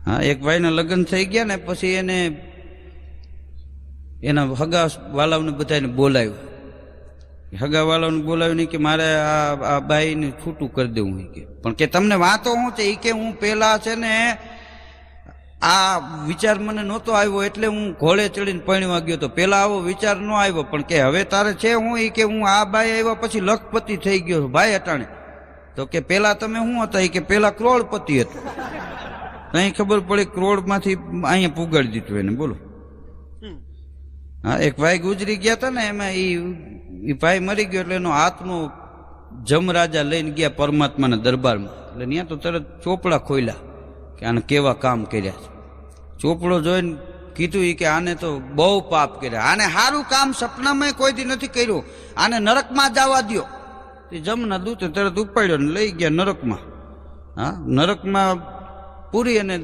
હા, એક ભાઈના લગ્ન થઈ ગયા ને પછી એને એના હગા વાલાઓને બધાને બોલાવ્યું. હગા વાલાઓને બોલાવ્યું કે મારે આ બાઈને છૂટું કરી દેવું કે. પણ કે તમને વાતો શું છે? એ કે હું પેલા છે ને આ વિચાર મને નહોતો આવ્યો એટલે હું ઘોડે ચડીને પરણવા ગયો તો. પેલા આવો વિચાર ન આવ્યો, પણ કે હવે તારે છે હું એ કે હું આ બાઈ આવ્યા પછી લખપતિ થઈ ગયો ભાઈ અટાણે. તો કે પેલા તમે શું હતા? એ કે પેલા કરોડપતિ હતું. અહીં ખબર પડી કરોડમાંથી અહીંયા પુગાડી દીધું એને. બોલો. હા, એક ભાઈ ગુજરી ગયા હતા ને, એમાં એ ભાઈ મરી ગયો એટલે એનો આત્મો જમરાજા લઈને ગયા પરમાત્માના દરબારમાં. એટલે ત્યાં તો તરત ચોપડા ખોલ્યા કે આને કેવા કામ કર્યા છે. ચોપડો જોઈને કીધું કે આને તો બહુ પાપ કર્યા, આને સારું કામ સપનામાં કોઈ દી નથી કર્યું, આને નરકમાં જવા દો. જમના દૂતે તરત ઉપાડ્યો ને લઈ ગયા નરકમાં. હા, નરકમાં પૂરી અને